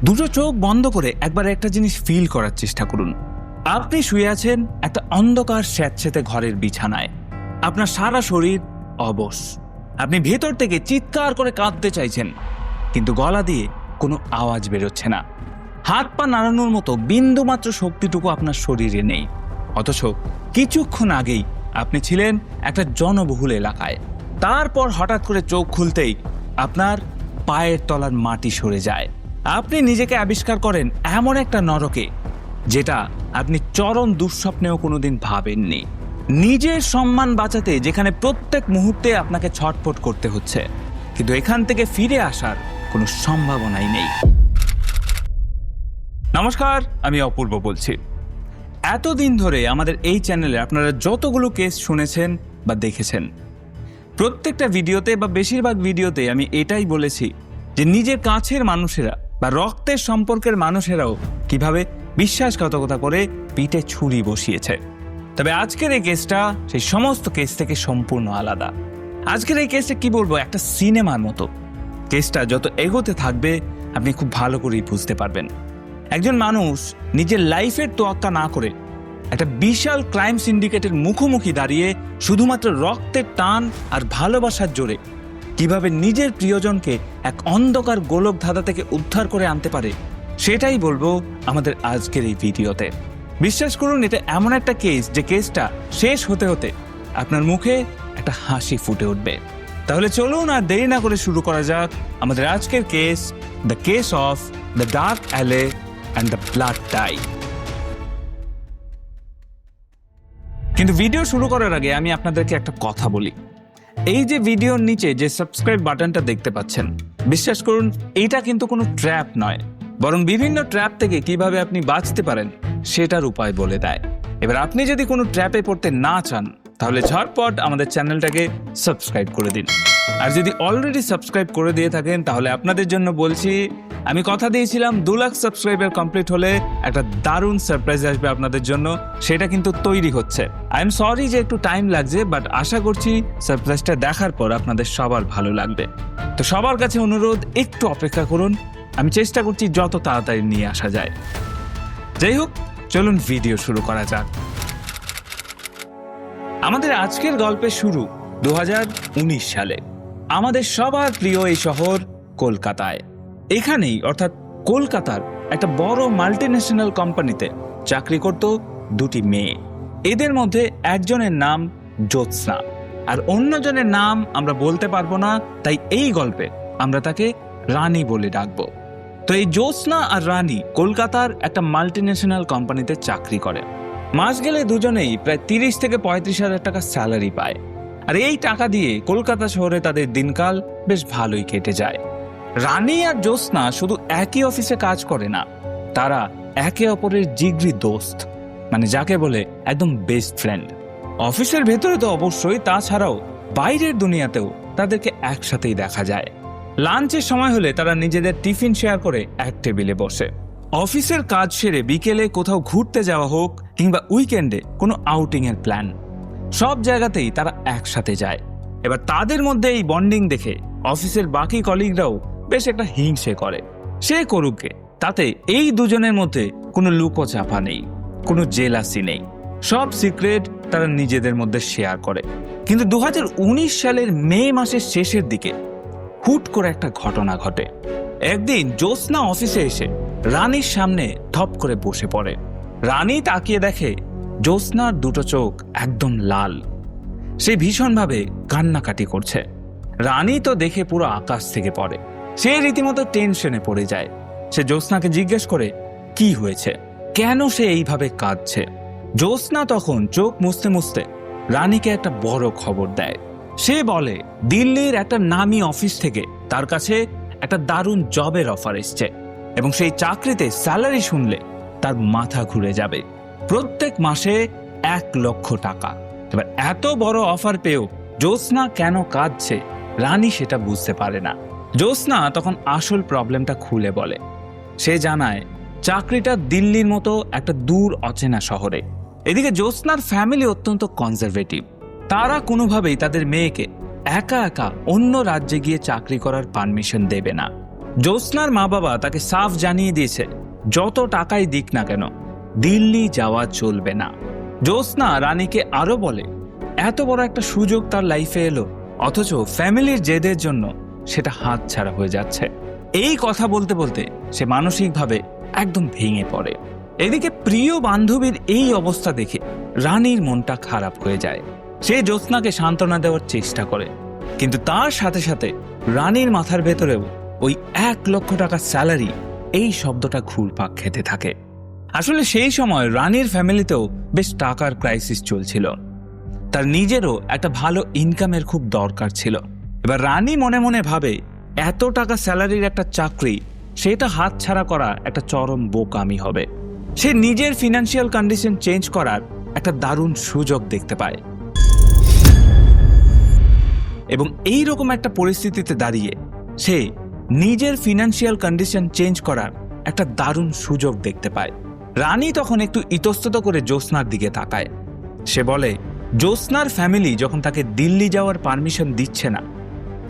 দুটো চোখ বন্ধ করে একবার একটা জিনিস ফিল করার চেষ্টা করুন। আপনি শুয়ে আছেন একটা অন্ধকার স্যাঁতসেঁতে ঘরের বিছানায়। আপনার সারা শরীর অবশ। আপনি ভেতর থেকে চিৎকার করে কাঁদতে চাইছেন, কিন্তু গলা দিয়ে কোনো আওয়াজ বেরোচ্ছে না। হাত পা নাড়ানোর মতো বিন্দুমাত্র শক্তিটুকু আপনার শরীরে নেই। অথচ কিছুক্ষণ আগেই আপনি ছিলেন একটা জনবহুল এলাকায়। তারপর হঠাৎ করে চোখ খুলতেই আপনার পায়ের তলার মাটি সরে যায়। আপনি নিজেকে আবিষ্কার করেন এমন একটা নরকে, যেটা আপনি চরম দুঃস্বপ্নেও কোনোদিন ভাবেননি। নিজের সম্মান বাঁচাতে যেখানে প্রত্যেক মুহূর্তে আপনাকে ছটফট করতে হচ্ছে, কিন্তু এখান থেকে ফিরে আসার কোনো সম্ভাবনাই নেই। নমস্কার, আমি অপূর্ব বলছি। এতদিন ধরে আমাদের এই চ্যানেলে আপনারা যতগুলো কেস শুনেছেন বা দেখেছেন, প্রত্যেকটা ভিডিওতে বা বেশিরভাগ ভিডিওতে আমি এটাই বলেছি যে নিজের কাছের মানুষেরা বা রক্তের সম্পর্কের মানুষেরাও কিভাবে বিশ্বাসঘাতকতা করে পিঠে ছুরি বসিয়েছে। তবে আজকের এই কেসটা সেই সমস্ত কেস থেকে সম্পূর্ণ আলাদা। আজকের এই কেসটা কি বলবো, একটা সিনেমার মতো। কেসটা যত এগোতে থাকবে আপনি খুব ভালো করেই বুঝতে পারবেন। একজন মানুষ নিজের লাইফের তোয়াক্কা না করে একটা বিশাল ক্রাইম সিন্ডিকেটের মুখোমুখি দাঁড়িয়ে শুধুমাত্র রক্তের টান আর ভালোবাসার জোরে কিভাবে নিজের প্রিয়জনকে এক অন্ধকার গোলক ধাঁধা থেকে উদ্ধার করে আনতে পারে, সেটাই বলবো আমাদের আজকের এই ভিডিওতে। বিশ্বাস করুন, এটা এমন একটা কেস যে কেসটা শেষ হতে হতে আপনার মুখে একটা হাসি ফুটে উঠবে। তাহলে চলুন আর দেরি না করে শুরু করা যাক আমাদের আজকের case, the case of the dark alley and the blood tie. কিন্তু ভিডিও শুরু করার আগে আমি আপনাদেরকে একটা কথা বলি। এই যে ভিডিওর নিচে যে সাবস্ক্রাইব বাটনটা দেখতে পাচ্ছেন, বিশ্বাস করুন এটা কিন্তু কোনো ট্র্যাপ নয়, বরং বিভিন্ন ট্র্যাপ থেকে কিভাবে আপনি বাঁচতে পারেন সেটার উপায় বলে দেয়। এবার আপনি যদি কোনো ট্র্যাপে পড়তে না চান, তাহলে ঝটপট আমাদের চ্যানেলটাকে সাবস্ক্রাইব করে দিন। আর যদি অলরেডি সাবস্ক্রাইব করে দিয়ে থাকেন, তাহলে আপনাদের জন্য বলছি, আমি কথা দিয়েছিলাম 2 লাখ সাবস্ক্রাইবার কমপ্লিট হলে একটা দারুণ সারপ্রাইজ আসবে আপনাদের জন্য। সেটা কিন্তু তৈরি হচ্ছে। আই এম সরি যে একটু টাইম লাগছে, বাট আশা করছি সারপ্রাইজটা দেখার পর আপনাদের সবার ভালো লাগবে। তো সবার কাছে অনুরোধ, একটু অপেক্ষা করুন। আমি চেষ্টা করছি যত তাড়াতাড়ি নিয়ে আসা যায়। যাই হোক, চলুন ভিডিও শুরু করা যাক। আমাদের আজকের গল্পের শুরু 2019 সালে। আমাদের সবার প্রিয় এই শহর কলকাতায়। এখানেই অর্থাৎ কলকাতার একটা বড় মাল্টিন্যাশনাল কোম্পানিতে চাকরি করত দুটি মেয়ে। এদের মধ্যে একজনের নাম জ্যোৎস্না, আর অন্যজনের নাম আমরা বলতে পারবো না, তাই এই গল্পে আমরা তাকে রানী বলে ডাকবো। তো এই জ্যোৎস্না আর রানী কলকাতার একটা মাল্টিন্যাশনাল কোম্পানিতে চাকরি করে। মাস গেলে দুজনেই প্রায় 30 থেকে 35 হাজার টাকা স্যালারি পায়। আর এই টাকা দিয়ে কলকাতা শহরে তাদের দিনকাল বেশ ভালোই কেটে যায়। রানী আর জ্যোৎস্না শুধু একই অফিসে কাজ করে না, তারা একে অপরের জিগরি দোস্ত, মানে যাকে বলে একদম বেস্ট ফ্রেন্ড। অফিসের ভেতরে তো অবশ্যই, তাছাড়াও বাইরের দুনিয়াতেও তাদেরকে একসাথেই দেখা যায়। লাঞ্চের সময় হলে তারা নিজেদের টিফিন শেয়ার করে এক টেবিলে বসে। অফিসের কাজ সেরে বিকেলে কোথাও ঘুরতে যাওয়া হোক কিংবা উইকেন্ডে কোনো আউটিং এর প্ল্যান, সব জায়গাতেই তারা একসাথে যায়। এবার তাদের মধ্যে এই বন্ডিং দেখে অফিসের বাকি কলিগরাও বেশ একটা হিংসে করে। সে করুককে, তাতে এই দুজনের মধ্যে কোনো লুকোচাপা নেই, কোনো জেলাসি নেই। সব সিক্রেট তারা নিজেদের মধ্যে শেয়ার করে। কিন্তু 2019 সালের মে মাসের শেষের দিকে হুট করে একটা ঘটনা ঘটে। একদিন জ্যোৎস্না অফিসে এসে রানীর সামনে ধপ করে বসে পড়ে। রানী তাকিয়ে দেখে জ্যোৎস্নার দুটো চোখ একদম লাল। সে ভীষণভাবে কান্নাকাটি করছে। রানী তো দেখে পুরো আকাশ থেকে পড়ে। সে রীতিমতো টেনশনে পড়ে যায়। সে জ্যোৎস্নাকে জিজ্ঞেস করে কি হয়েছে, কেন সে এইভাবে কাঁদছে। জ্যোৎস্না তখন চোখ মুছতে মুছতে রানীকে একটা বড় খবর দেয়। সে বলে দিল্লির একটা নামি অফিস থেকে তার কাছে একটা দারুণ জবের অফার এসছে, এবং সেই চাকরিতে স্যালারি শুনলে তার মাথা ঘুরে যাবে। প্রত্যেক মাসে 1 লক্ষ টাকা। এবার এত বড় অফার পেয়েও জ্যোৎস্না কেন কাঁদছে, রানী সেটা বুঝতে পারে না। জ্যোৎস্না তখন আসল প্রবলেমটা খুলে বলে। সে জানায় চাকরিটা দিল্লির মতো একটা দূর অচেনা শহরে। এদিকে জ্যোৎস্নার ফ্যামিলি অত্যন্ত কনজারভেটিভ। তারা কোনোভাবেই তাদের মেয়েকে একা একা অন্য রাজ্যে গিয়ে চাকরি করার পারমিশন দেবে না। জ্যোৎস্নার মা বাবা তাকে সাফ জানিয়ে দিয়েছে যত টাকাই দিক না কেন দিল্লি যাওয়া চলবে না। জ্যোৎস্না রানীকে আরো বলে এত বড় একটা সুযোগ তার লাইফে এলো, অথচ ফ্যামিলির জেদের জন্য সেটা হাতছাড়া হয়ে যাচ্ছে। এই কথা বলতে বলতে সে মানসিকভাবে একদম ভেঙে পড়ে। এদিকে প্রিয় বান্ধবীর এই অবস্থা দেখে রানীর মনটা খারাপ হয়ে যায়। সে জ্যোৎস্নাকে সান্ত্বনা দেওয়ার চেষ্টা করে, কিন্তু তার সাথে সাথে রানীর মাথার ভেতরেও ওই 1 লক্ষ টাকার স্যালারি এই শব্দটা ঘুরপাক খেতে থাকে। আসলে সেই সময় রানীর ফ্যামিলিতেও বেশ টাকার ক্রাইসিস চলছিল। তার নিজেরও একটা ভালো ইনকামের খুব দরকার ছিল। এবার রানী মনে মনে ভাবে এত টাকা স্যালারির একটা চাকরি সেটা হাতছাড়া করা একটা চরম বোকামি হবে। সে নিজের ফিনান্সিয়াল কন্ডিশন চেঞ্জ করার একটা দারুণ সুযোগ দেখতে পায় এবং এই রকম একটা পরিস্থিতিতে দাঁড়িয়ে সে নিজের ফিনান্সিয়াল কন্ডিশন চেঞ্জ করার একটা দারুণ সুযোগ দেখতে পায়। রানী তখন একটু ইতস্তত করে জ্যোৎস্নার দিকে তাকায়। সে বলে জ্যোৎস্নার ফ্যামিলি যখন তাকে দিল্লি যাওয়ার পারমিশন দিচ্ছে না,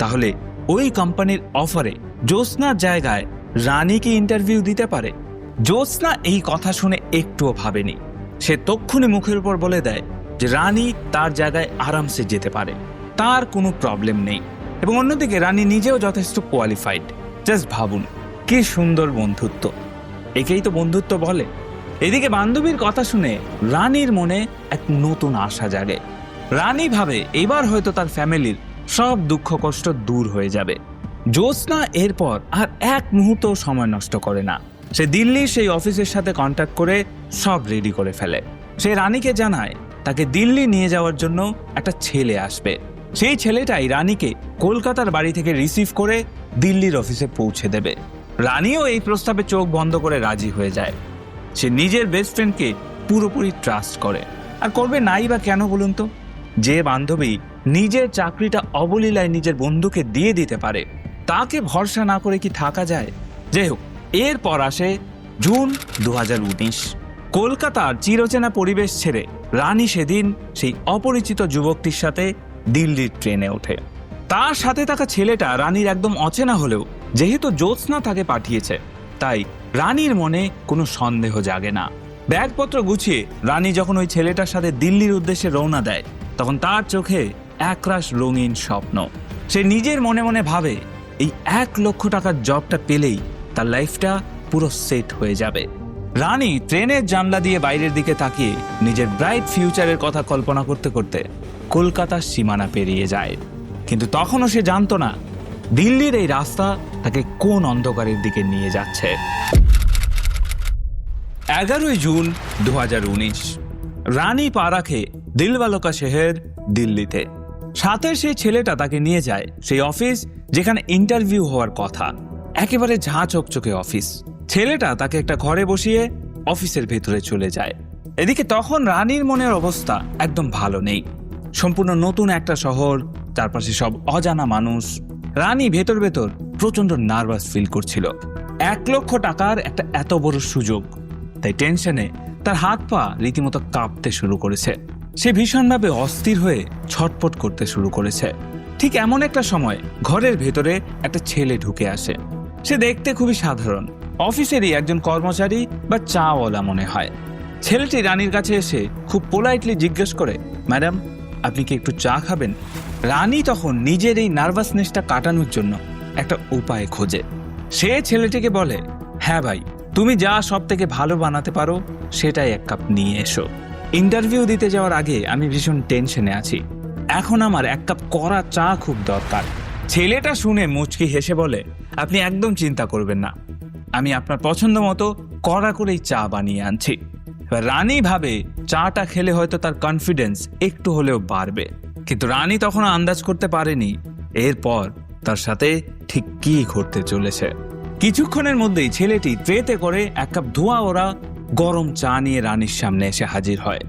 তাহলে ওই কোম্পানির অফারে জ্যোৎস্নার জায়গায় রানীকে ইন্টারভিউ দিতে পারে। জ্যোৎস্না এই কথা শুনে একটুও ভাবেনি। সে তক্ষুনি মুখের উপর বলে দেয় যে রানী তার জায়গায় আরামসে যেতে পারে, তার কোনো প্রবলেম নেই। এবং অন্যদিকে রানী নিজেও যথেষ্ট কোয়ালিফাইড। জাস্ট ভাবুন কি সুন্দর বন্ধুত্ব, একেই তো বন্ধুত্ব বলে। এদিকে বান্ধবীর কথা শুনে রানীর মনে এক নতুন আশা জাগে। রানী ভাবে এবার হয়তো তার ফ্যামিলির সব দুঃখ কষ্ট দূর হয়ে যাবে। জ্যোৎস্না এরপর আর এক মুহূর্ত সময় নষ্ট করে না। সে দিল্লির সেই অফিসের সাথে কন্ট্যাক্ট করে সব রেডি করে ফেলে। সে রানীকে জানায় তাকে দিল্লি নিয়ে যাওয়ার জন্য একটা ছেলে আসবে। সেই ছেলেটাই রানীকে কলকাতার বাড়ি থেকে রিসিভ করে দিল্লির অফিসে পৌঁছে দেবে। রানীও এই প্রস্তাবে চোখ বন্ধ করে রাজি হয়ে যায়। সে নিজের বেস্ট ফ্রেন্ডকে পুরোপুরি ট্রাস্ট করে। আর করবে নাই বা কেন বলুন তো? যে বান্ধবী নিজের চাকরিটা অবলীলায় নিজের বন্ধুকে দিয়ে দিতে পারে, তাকে ভরসা না করে কি থাকা যায়? যাই হোক, এরপর আসে জুন 2019। কলকাতার চিরচেনা পরিবেশ ছেড়ে রানী সেদিন সেই অপরিচিত যুবকটির সাথে দিল্লির ট্রেনে ওঠে। তার সাথে থাকা ছেলেটা রানীর একদম অচেনা হলেও যেহেতু জ্যোৎস্না তাকে পাঠিয়েছে, তাই রানীর মনে কোনো সন্দেহ জাগে না। ব্যাগপত্র গুছিয়ে রানী যখন ওই ছেলেটার সাথে দিল্লির উদ্দেশ্যে রওনা দেয়, তখন তার চোখে একরাশ রঙিন স্বপ্ন। সে নিজের মনে মনে ভাবে এই 1 লক্ষ টাকার জবটা পেলেই তার লাইফটা পুরো সেট হয়ে যাবে। রানী ট্রেনের জানলা দিয়ে বাইরের দিকে তাকিয়ে নিজের ব্রাইট ফিউচারের কথা কল্পনা করতে করতে কলকাতার সীমানা পেরিয়ে যায়। কিন্তু তখনও সে জানতো না দিল্লির এই রাস্তা তাকে কোন অন্ধকারের দিকে নিয়ে যাচ্ছে। 11 জুন 2019 রানী পা রাখে দিলওয়ালা শহর দিল্লিতে। সাথে সেই ছেলেটা তাকে নিয়ে যায় সেই অফিস যেখানে ইন্টারভিউ হওয়ার কথা। একেবারে ঝাঁ চকচকে অফিস। ছেলেটা তাকে একটা ঘরে বসিয়ে অফিসের ভেতরে চলে যায়। এদিকে তখন রানীর মনের অবস্থা একদম ভালো নেই। সম্পূর্ণ নতুন একটা শহর, চারপাশে সব অজানা মানুষ। রানী ভেতর ভেতর প্রচন্ড নার্ভাস ফিল করছিল। 1 লক্ষ টাকার একটা এত বড় সুযোগ, তাই টেনশনে তার হাত পা রীতিমতো কাঁপতে শুরু করেছে। সে ভীষণভাবে অস্থির হয়ে ছটফট করতে শুরু করেছে। ঠিক এমন একটা সময় ঘরের ভেতরে একটা ছেলে ঢুকে আসে। সে দেখতে খুবই সাধারণ, অফিসেরই একজন কর্মচারী বা চাওয়ালা মনে হয়। ছেলেটি রানীর কাছে এসে খুব পোলাইটলি জিজ্ঞেস করে, ম্যাডাম আপনি কি একটু চা খাবেন? রানী তখন নিজের এই নার্ভাসনেসটা কাটানোর জন্য একটা উপায় খোঁজে। সে ছেলেটিকে বলে, হ্যাঁ ভাই, তুমি যা সব থেকে ভালো বানাতে পারো সেটাই 1 কাপ নিয়ে এসো। ইন্টারভিউ দিতে যাওয়ার আগে আমি ভীষণ টেনশনে আছি, এখন আমার 1 কাপ কড়া চা খুব দরকার। ছেলেটা শুনে মুচকি হেসে বলে, আপনি একদম চিন্তা করবেন না, আমি আপনার পছন্দ মতো কড়া করেই চা বানিয়ে আনছি। রানী ভাবে চাটা খেলে হয়তো তার কনফিডেন্স একটু হলেও বাড়বে, কিন্তু রানী তখন আন্দাজ করতে পারেনি এরপর তার সাথে ঠিক কি ঘটতে চলেছে। কিছুক্ষণের মধ্যেই ছেলেটি ট্রেতে করে 1 কাপ ধোয়া ওরা গরম চা নিয়ে রানীর সামনে এসে হাজির হয়।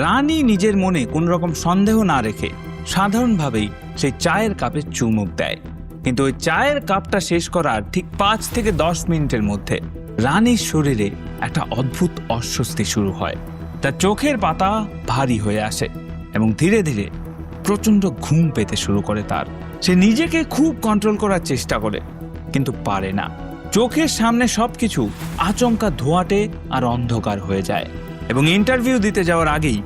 রানী নিজের মনে কোন রকম সন্দেহ না রেখে সাধারণভাবেই সেই চায়ের কাপে চুমুক দেয়। কিন্তু ওই চায়ের কাপটা শেষ করার ঠিক 5 থেকে 10 মিনিটের মধ্যে রানীর শরীরে একটা অদ্ভুত অস্বস্তি শুরু হয়। তার চোখের পাতা ভারী হয়ে আসে এবং ধীরে ধীরে প্রচন্ড ঘুম পেতে শুরু করে তার। সে নিজেকে খুব কন্ট্রোল করার চেষ্টা করে, কিন্তু পারে না। চোখের সামনে সবকিছু আচমকা ধোঁয়াটে আর অন্ধকার হয়ে যায় এবং ইন্টারভিউ দিতে যাওয়ার আগেই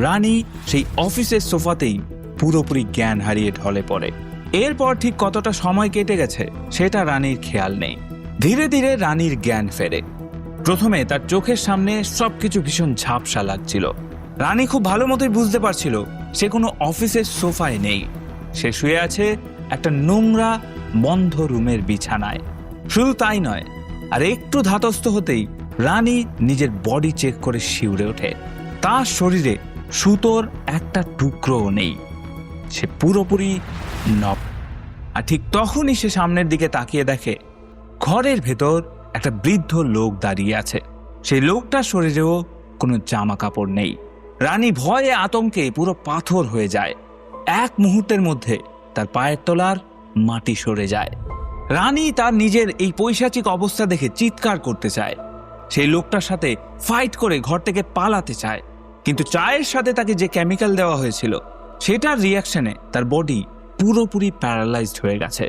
রানী সেই অফিসের সোফাতেই পুরোপুরি জ্ঞান হারিয়ে ঢলে পড়ে। এরপর ঠিক কতটা সময় কেটে গেছে সেটা রানীর খেয়াল নেই। ধীরে ধীরে রানীর জ্ঞান ফেরে। প্রথমে তার চোখের সামনে সবকিছু ভীষণ ঝাপসা লাগছিল। রানী খুব ভালো মতোই বুঝতে পারছিল সে কোনো অফিসের সোফায় নেই, সে শুয়ে আছে একটা নোংরা বন্ধ রুমের বিছানায়। শুধু তাই নয়, আর একটু ধাতস্থ হতেই রানী নিজের বডি চেক করে শিউরে ওঠে। তার শরীরে সুতোর একটা টুকরোও নেই, সে পুরোপুরি নব। আর ঠিক তখনই সে সামনের দিকে তাকিয়ে দেখে ঘরের ভেতর একটা বৃদ্ধ লোক দাঁড়িয়ে আছে। সেই লোকটার শরীরেও কোনো জামা কাপড় নেই। রানী ভয়ে আতঙ্কে পুরো পাথর হয়ে যায়। এক মুহূর্তের মধ্যে তার পায়ের তলার মাটি সরে যায়। রানী তার নিজের এই পৈশাচিক অবস্থা দেখে চিৎকার করতে চায়। সেই লোকটার সাথে ফাইট করে ঘর থেকে পালাতে চায়, কিন্তু চায়ের সাথে তাকে যে কেমিক্যাল দেওয়া হয়েছিল সেটার রিয়াকশনে তার বডি পুরোপুরি প্যারালাইজড হয়ে গেছে।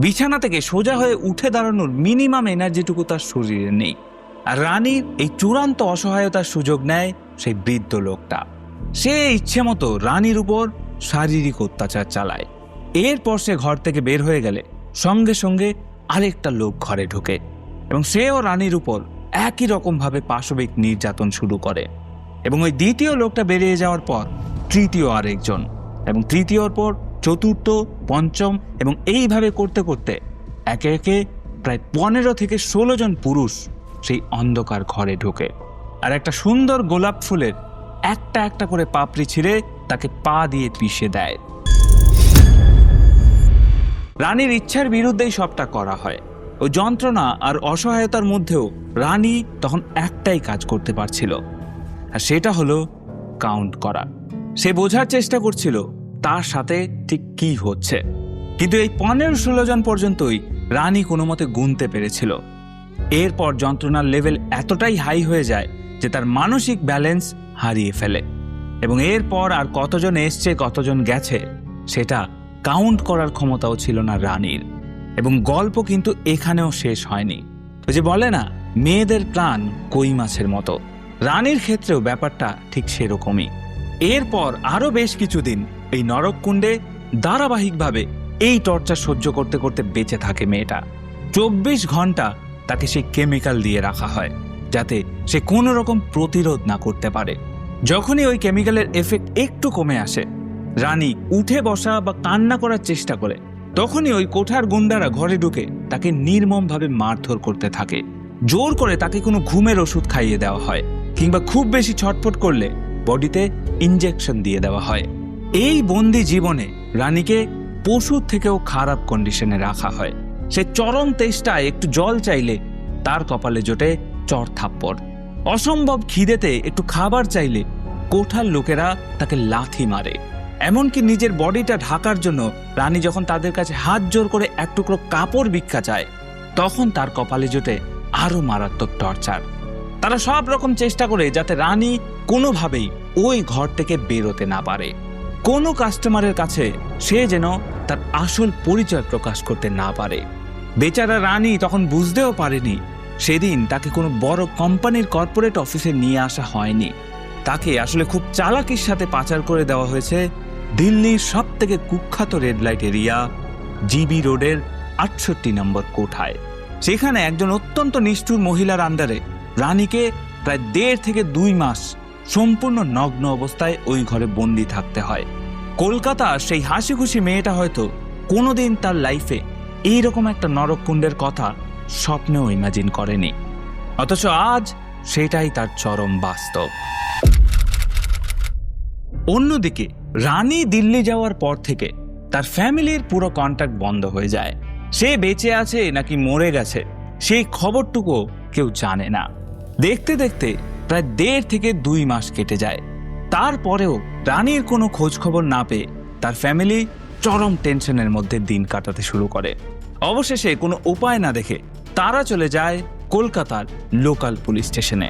বিছানা থেকে সোজা হয়ে উঠে দাঁড়ানোর মিনিমাম এনার্জিটুকু তার শরীরে নেই। আর রানীর এই চূড়ান্ত অসহায়তার সুযোগ নেয় সেই বৃদ্ধ লোকটা। সে ইচ্ছে মতো রানীর উপর শারীরিক অত্যাচার চালায়। এরপর সে ঘর থেকে বের হয়ে গেলে সঙ্গে সঙ্গে আরেকটা লোক ঘরে ঢোকে এবং সেও রানীর উপর একই রকমভাবে পাশবিক নির্যাতন শুরু করে। এবং ওই দ্বিতীয় লোকটা বেরিয়ে যাওয়ার পর তৃতীয় আরেকজন, এবং তৃতীয়র পর চতুর্থ, পঞ্চম, এবং এইভাবে করতে করতে একে একে প্রায় 15 থেকে 16 জন পুরুষ সেই অন্ধকার ঘরে ঢোকে আর একটা সুন্দর গোলাপ ফুলের একটা একটা করে পাপড়ি ছিঁড়ে তাকে পা দিয়ে পিষে দেয়। রানীর ইচ্ছার বিরুদ্ধেই সবটা করা হয়। ওই যন্ত্রণা আর অসহায়তার মধ্যেও রানী তখন একটাই কাজ করতে পারছিল, আর সেটা হলো কাউন্ট করা। সে বোঝার চেষ্টা করছিল তার সাথে ঠিক কি হচ্ছে, কিন্তু এই 15-16 জন পর্যন্তই রানী কোনো মতে গুনতে পেরেছিল। এরপর যন্ত্রণার লেভেল এতটাই হাই হয়ে যায় যে তার মানসিক ব্যালেন্স হারিয়ে ফেলে, এবং এরপর আর কতজন এসছে কতজন গেছে সেটা কাউন্ট করার ক্ষমতাও ছিল না রানীর। এবং গল্প কিন্তু এখানেও শেষ হয়নি। ওই যে বলে না, মেয়েদের প্রাণ কই মাছের মতো, রানীর ক্ষেত্রেও ব্যাপারটা ঠিক সেরকমই। এরপর আরো বেশ কিছুদিন এই নরককুণ্ডে ধারাবাহিকভাবে এই টর্চার সহ্য করতে করতে বেঁচে থাকে মেয়েটা। 24 ঘন্টা তাকে সেই কেমিক্যাল দিয়ে রাখা হয় যাতে সে কোনো রকম প্রতিরোধ না করতে পারে। যখনই ওই কেমিক্যালের এফেক্ট একটু কমে আসে, রানী উঠে বসা বা কান্না করার চেষ্টা করে, তখনই ওই কোঠার গুন্ডারা ঘরে ঢুকে তাকে নির্মমভাবে মারধর করতে থাকে। জোর করে তাকে কোনো ঘুমের ওষুধ খাইয়ে দেওয়া হয়, কিংবা খুব বেশি ছটফট করলে বডিতে ইনজেকশন দিয়ে দেওয়া হয়। এই বন্দি জীবনে রানীকে পশুর থেকেও খারাপ কন্ডিশনে রাখা হয়। সে চরম তেষ্টায় একটু জল চাইলে তার কপালে জোটে চর থাপ্পড়। অসম্ভব খিদেতে একটু খাবার চাইলে কোঠার লোকেরা তাকে লাথি মারে। এমনকি নিজের বডিটা ঢাকার জন্য রানী যখন তাদের কাছে হাত জোর করে এক টুকরো কাপড় ভিক্ষা চায়, তখন তার কপালে জোটে আরো মারাত্মক টর্চার। তারা সব রকম চেষ্টা করে যাতে রানী কোনোভাবেই ওই ঘর থেকে বেরোতে না পারে। কোনো কাস্টমারের কাছে সে যেন তার আসল পরিচয় প্রকাশ করতে না পারে। বেচারা রানী তখন বুঝতেও পারেনি সেদিন তাকে কোনো বড় কোম্পানির কর্পোরেট অফিসে নিয়ে আসা হয়নি। তাকে আসলে খুব চালাকির সাথে পাচার করে দেওয়া হয়েছে দিল্লির সব থেকে কুখ্যাত রেড লাইট এরিয়া জিবি রোডের 68 নম্বর কোঠায়। সেখানে একজন অত্যন্ত নিষ্ঠুর মহিলার আন্ডারে রানীকে প্রায় 1.5 থেকে 2 মাস সম্পূর্ণ নগ্ন অবস্থায় ওই ঘরে বন্দি থাকতে হয়। কলকাতা সেই হাসি খুশি মেয়েটা হয়তো কোনোদিন তার লাইফে এইরকম একটা নরককুণ্ডের কথা স্বপ্নেও ইমাজিন করেনি, অথচ আজ সেটাই তার চরম বাস্তব। অন্যদিকে রানী দিল্লি যাওয়ার পর থেকে তার ফ্যামিলির পুরো কন্ট্যাক্ট বন্ধ হয়ে যায়। সে বেঁচে আছে নাকি মরে গেছে সেই খবরটুকু কেউ জানে না। দেখতে দেখতে প্রায় 1.5 থেকে 2 মাস কেটে যায়। তারপরেও রানীর কোনো খোঁজ খবর না পেয়ে তার ফ্যামিলি চরম টেনশনের মধ্যে দিন কাটাতে শুরু করে। অবশেষে কোনো উপায় না দেখে তারা চলে যায় কলকাতার লোকাল পুলিশ স্টেশনে।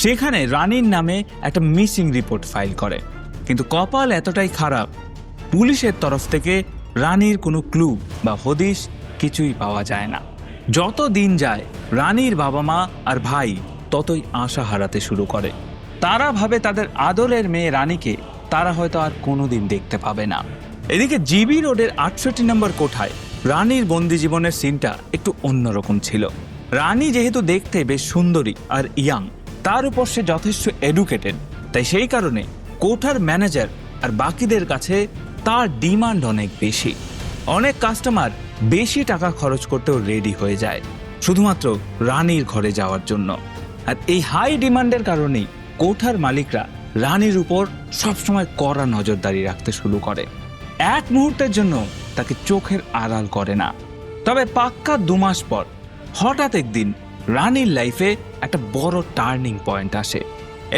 সেখানে রানীর নামে একটা মিসিং রিপোর্ট ফাইল করে, কিন্তু কপাল এতটাই খারাপ, পুলিশের তরফ থেকে রানীর কোনো ক্লু বা হদিশ কিছুই পাওয়া যায় না। যত দিন যায় রানীর বাবা মা আর ভাই ততই আশা হারাতে শুরু করে। তারা ভাবে তাদের আদরের মেয়ে রানীকে তারা হয়তো আর কোনোদিন দেখতে পাবে না। এদিকে জিবি রোডের 68 নম্বর কোঠায় রানীর বন্দি জীবনের সিনটা একটু অন্যরকম ছিল। রানী যেহেতু দেখতে বেশ সুন্দরী আর ইয়াং, তার উপর সে যথেষ্ট এডুকেটেড, তাই সেই কারণে কোঠার ম্যানেজার আর বাকিদের কাছে তার ডিমান্ড অনেক বেশি। অনেক কাস্টমার বেশি টাকা খরচ করতেও রেডি হয়ে যায় শুধুমাত্র রানীর ঘরে যাওয়ার জন্য। আর এই হাই ডিমান্ডের কারণেই কোঠার মালিকরা রানীর উপর সবসময় কড়া নজরদারি রাখতে শুরু করে। এক মুহূর্তের জন্য তাকে চোখের আড়াল করে না। তবে পাক্কা 2 মাস পর হঠাৎ একদিন রানীর লাইফে একটা বড় টার্নিং পয়েন্ট আসে।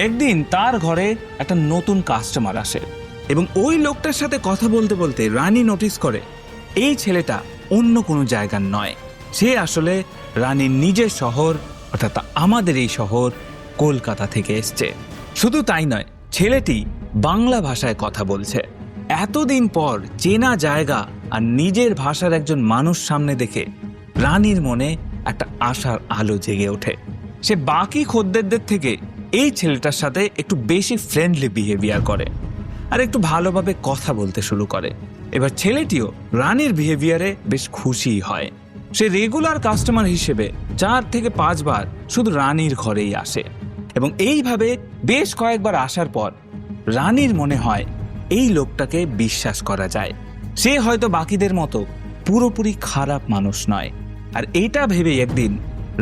একদিন তার ঘরে একটা নতুন কাস্টমার আসে এবং ওই লোকটার সাথে কথা বলতে বলতে রানী নোটিস করে এই ছেলেটা অন্য কোনো জায়গার নয়, সে আসলে রানীর নিজের শহর অর্থাৎ আমাদের এই শহর কলকাতা থেকে এসছে। শুধু তাই নয়, ছেলেটি বাংলা ভাষায় কথা বলছে। এতদিন পর চেনা জায়গা আর নিজের ভাষার একজন মানুষ সামনে দেখে রানীর মনে একটা আশার আলো জেগে ওঠে। সে বাকি খদ্দেরদের থেকে এই ছেলেটার সাথে একটু বেশি ফ্রেন্ডলি বিহেভিয়ার করে আর একটু ভালোভাবে কথা বলতে শুরু করে। এবার ছেলেটিও রানীর বিহেভিয়ারে বেশ খুশি হয়। সে রেগুলার কাস্টমার হিসেবে 4 থেকে 5 বার শুধু রানীর ঘরেই আসে এবং এইভাবে বেশ কয়েকবার আসার পর রানীর মনে হয় এই লোকটাকে বিশ্বাস করা যায়। সে হয়তো বাকিদের মতো পুরোপুরি খারাপ মানুষ নয়। আর এটা ভেবেই একদিন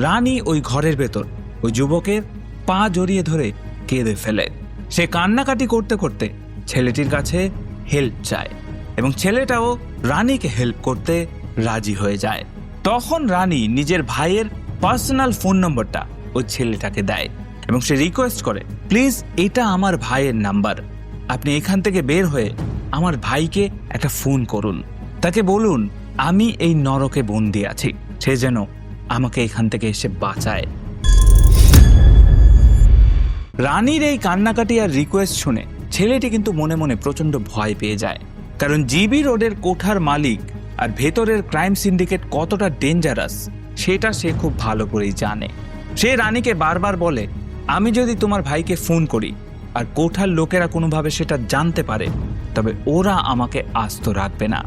রানী ওই ঘরের ভেতর ওই যুবকের পা জড়িয়ে ধরে কেঁদে ফেলে। সে কান্নাকাটি করতে করতে ছেলেটির কাছে হেল্প চায় এবং ছেলেটাও রানীকে হেল্প করতে রাজি হয়ে যায়। তখন রানী নিজের ভাইয়ের পার্সোনাল ফোন নম্বরটা ওই ছেলেটাকে দেয় এবং সে রিকোয়েস্ট করে, প্লিজ এটা আমার ভাইয়ের নাম্বার, আপনি এখান থেকে বের হয়ে আমার ভাইকে একটা ফোন করুন, তাকে বলুন আমি এই নরকে বন্দি আছি, সে যেন আমাকে এখান থেকে এসে বাঁচায়। রানীর এই কান্নাকাটি আর রিকোয়েস্ট শুনে ছেলেটি কিন্তু মনে মনে প্রচন্ড ভয় পেয়ে যায়, কারণ জিবি রোডের কোঠার মালিক আর ভেতরের ক্রাইম সিন্ডিকেট কতটা ডেঞ্জারাস সেটা সে খুব ভালো করেই জানে। সে রানীকে বারবার বলে, আমি যদি তোমার ভাইকে ফোন করি আর কোঠার লোকেরা কোনোভাবে সেটা জানতে পারে তবে ওরা আমাকে আস্ত রাখবে না,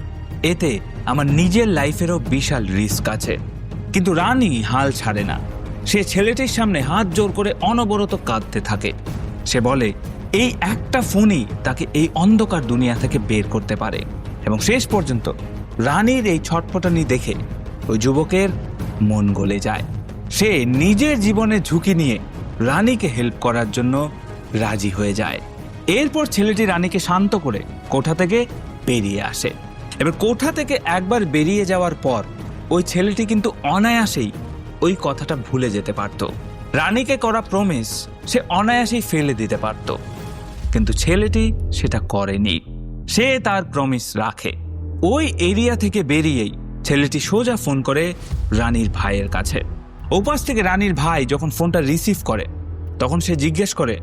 এতে আমার নিজের লাইফেরও বিশাল রিস্ক আছে। কিন্তু রানী হাল ছাড়ে না। সে ছেলেটির সামনে হাত জোর করে অনবরত কাঁদতে থাকে। সে বলে এই একটা ফোনই তাকে এই অন্ধকার দুনিয়া থেকে বের করতে পারে। এবং শেষ পর্যন্ত রানীর এই ছটফটানি দেখে ওই যুবকের মন গলে যায়। সে নিজের জীবনে ঝুঁকি নিয়ে রানীকে হেল্প করার জন্য রাজি হয়ে যায়। এরপর ছেলেটি রানীকে শান্ত করে কোঠা থেকে বেরিয়ে আসে। এবার কোঠা থেকে একবার বেরিয়ে যাওয়ার পর ওই ছেলেটি কিন্তু অনায়াসেই ওই কথাটা ভুলে যেতে পারত। রানীকে করা প্রমিস সে অনায়াসেই ফেলে দিতে পারত, কিন্তু ছেলেটি সেটা করেনি। সে তার প্রমিস রাখে। ওই এরিয়া থেকে বেরিয়েই ছেলেটি সোজা ফোন করে রানীর ভাইয়ের কাছে। ওপাশ থেকে রানীর ভাই যখন ফোনটা রিসিভ করে তখন সে জিজ্ঞেস করে,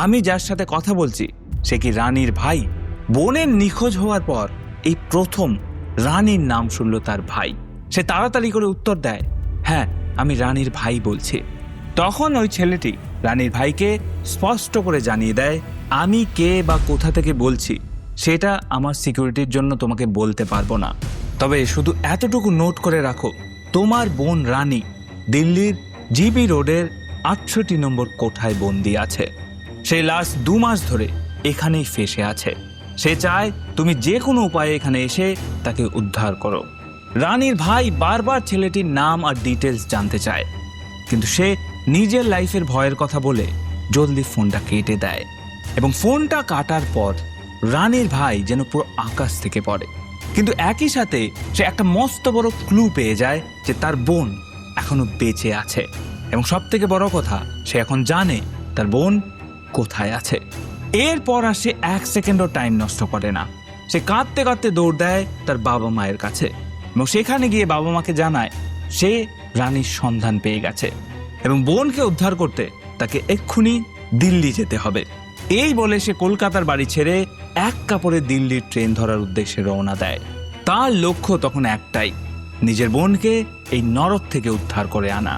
আমি যার সাথে কথা বলছি সে কি রানীর ভাই? বোনের নিখোঁজ হওয়ার পর এই প্রথম রানীর নাম শুনল তার ভাই। সে তাড়াতাড়ি করে উত্তর দেয়, হ্যাঁ আমি রানীর ভাই বলছি। তখন ওই ছেলেটি রানীর ভাইকে স্পষ্ট করে জানিয়ে দেয়, আমি কে বা কোথা থেকে বলছি সেটা আমার সিকিউরিটির জন্য তোমাকে বলতে পারবো না, তবে শুধু এতটুকু নোট করে রাখো, তোমার বোন রানী দিল্লির জিবি রোডের 68 নম্বর কোঠায় বন্দি আছে। সে লাস্ট 2 মাস ধরে এখানেই ফেসে আছে। সে চায় তুমি যে কোনো উপায়ে এখানে এসে তাকে উদ্ধার করো। রানীর ভাই বারবার ছেলেটির নাম আর ডিটেলস জানতে চায়, কিন্তু সে নিজের লাইফের ভয়ের কথা বলে জলদি ফোনটা কেটে দেয়। এবং ফোনটা কাটার পর রানীর ভাই যেন পুরো আকাশ থেকে পড়ে। কিন্তু একই সাথে সে একটা মস্ত বড় ক্লু পেয়ে যায় যে তার বোন এখনো বেঁচে আছে এবং সব থেকে বড় কথা সে এখন জানে তার বোন কোথায় আছে। এরপর আর সে 1 সেকেন্ডও টাইম নষ্ট করে না। সে কাঁদতে কাঁদতে দৌড় দেয় তার বাবা মায়ের কাছে এবং সেখানে গিয়ে বাবা মাকে জানায় সে রানীর সন্ধান পেয়ে গেছে এবং বোনকে উদ্ধার করতে তাকে এক্ষুনি দিল্লি যেতে হবে। এই বলে সে কলকাতার বাড়ি ছেড়ে এক কাপড়ে দিল্লির ট্রেন ধরার উদ্দেশ্যে রওনা দেয়। তার লক্ষ্য তখন একটাই, নিজের বোনকে এই নরক থেকে উদ্ধার করে আনা।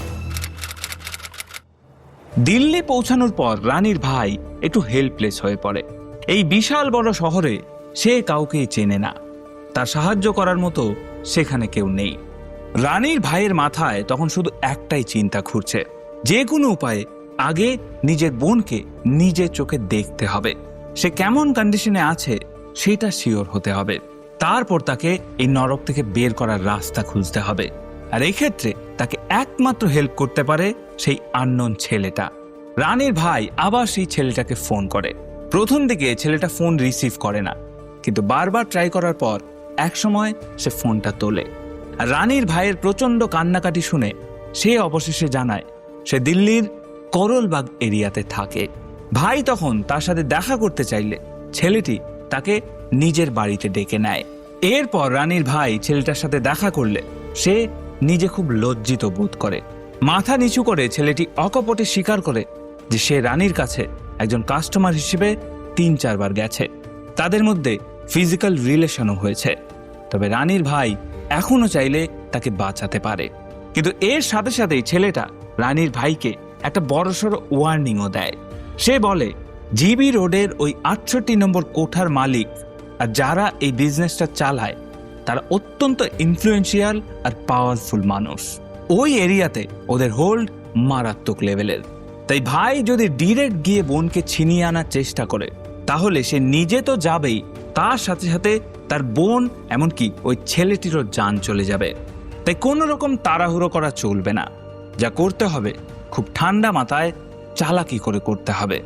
দিল্লি পৌঁছানোর পর রানীর ভাই একটু হেল্পলেস হয়ে পড়ে। এই বিশাল বড় শহরে সে কাউকেই চেনে না, তার সাহায্য করার মতো সেখানে কেউ নেই। রানীর ভাইয়ের মাথায় তখন শুধু একটাই চিন্তা ঘুরছে, যে কোনো উপায়ে আগে নিজের বোনকে নিজের চোখে দেখতে হবে, সে কেমন কন্ডিশনে আছে সেটা শিওর হতে হবে, তারপর তাকে এই নরক থেকে বের করার রাস্তা খুঁজতে হবে। আর এই ক্ষেত্রে তাকে একমাত্র হেল্প করতে পারে সেই আননোন ছেলেটা। রানীর ভাই আবার সেই ছেলেটাকে ফোন করে। প্রথম দিকে ছেলেটা ফোন রিসিভ করে না, কিন্তু বারবার ট্রাই করার পর একসময় সে ফোনটা তোলে। আর রানীর ভাইয়ের প্রচন্ড কান্নাকাটি শুনে সে অবশেষে জানায় সে দিল্লির করলবাগ এরিয়াতে থাকে। ভাই তখন তার সাথে দেখা করতে চাইলে ছেলেটি তাকে নিজের বাড়িতে ডেকে নেয়। এরপর রানীর ভাই ছেলেটার সাথে দেখা করলে সে নিজে খুব লজ্জিত বোধ করে। মাথা নিচু করে ছেলেটি অকপটে স্বীকার করে যে সে রানীর কাছে একজন কাস্টমার হিসেবে 3-4 বার গেছে, তাদের মধ্যে ফিজিক্যাল রিলেশনও হয়েছে। তবে রানীর ভাই এখনো চাইলে তাকে বাঁচাতে পারে। কিন্তু এর সাথে সাথেই ছেলেটা রানীর ভাইকে একটা বড়সড় ওয়ার্নিংও দেয়। সে বলে জিবি রোডের ওই 68 নম্বর কোঠার মালিক আর যারা এই বিজনেসটা চালায় তারা অত্যন্ত ইনফ্লুয়েন্সিয়াল আর পাওয়ারফুল মানুষ। ওই এরিয়াতে ওদের হোল্ড মারাত্মক লেভেলের। তাই ভাই যদি ডিরেক্ট গিয়ে বোনকে ছিনিয়ে আনার চেষ্টা করে তাহলে সে নিজে তো যাবেই, তার সাথে সাথে তার বোন এমনকি ওই ছেলেটিরও জান চলে যাবে। তাই কোনো রকম তাড়াহুড়ো করা চলবে না, যা করতে হবে খুব ঠান্ডা মাথায় চালাকি করে করতে হবে।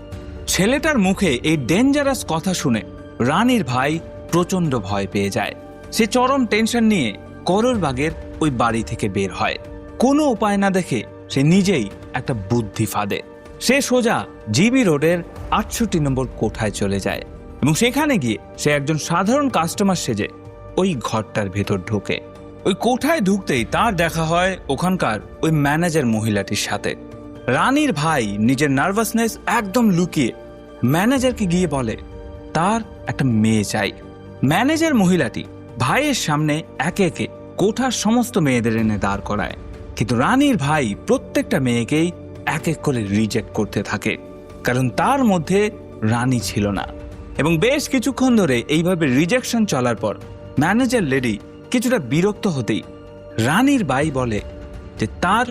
ছেলেটার মুখে এই ডেঞ্জারাস কথা শুনে রানীর ভাই প্রচন্ড ভয় পেয়ে যায়। সে চরম টেনশন নিয়ে করলবাগের ওই বাড়ি থেকে বের হয়। কোনো উপায় না দেখে সে নিজেই একটা বুদ্ধি ফাঁদে। সে সোজা জিবি রোডের 68 নম্বর কোঠায় চলে যায় এবং সেখানে গিয়ে সে একজন সাধারণ কাস্টমার সেজে ওই ঘরটার ভেতর ঢোকে। ওই কোঠায় ঢুকতেই তার দেখা হয় ওখানকার ওই ম্যানেজার মহিলাটির সাথে। রানীর ভাই নিজের নার্ভাসনেস একদম লুকিয়ে ম্যানেজারকে গিয়ে বলে তার একটা মেয়ে চাই। ম্যানেজার মহিলাটি ভাইয়ের সামনে একে একে কোঠার সমস্ত মেয়েদের এনে দাঁড় করায়, কিন্তু রানীর ভাই প্রত্যেকটা মেয়েকেই এক এক করে রিজেক্ট করতে থাকে, কারণ তার মধ্যে রানী ছিল না। এবং বেশ কিছুক্ষণ ধরে এইভাবে রিজেকশন চলার পর ম্যানেজার লেডি কিছুটা বিরক্ত হতেই রানীর ভাই বলে যে তার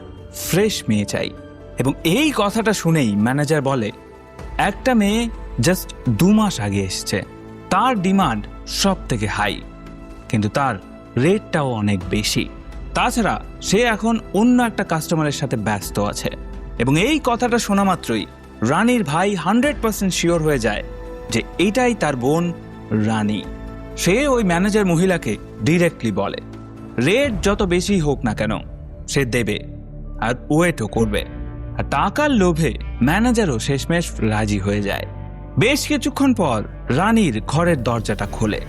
ফ্রেশ মেয়ে চাই। এবং এই কথাটা শুনেই ম্যানেজার বলে একটা মেয়ে জাস্ট 2 মাস আগে এসছে, তার ডিমান্ড সব থেকে হাই, কিন্তু তার রেটটাও অনেক বেশি। তাছাড়া সে এখন অন্য একটা কাস্টমারের সাথে ব্যস্ত আছে। এবং এই কথাটা শোনা মাত্রই রানীর ভাই 100% শিওর হয়ে যায় যে এটাই তার বোন রানী। সে ওই ম্যানেজার মহিলাকে ডিরেক্টলি বলে রেট যত বেশি হোক না কেন সে দেবে আর ওয়েটও করবে। আর টাকার লোভে ম্যানেজারও শেষমেশ রাজি হয়ে যায়। বেশ কিছুক্ষণ পর রানীর ঘরের দরজাটা খোলে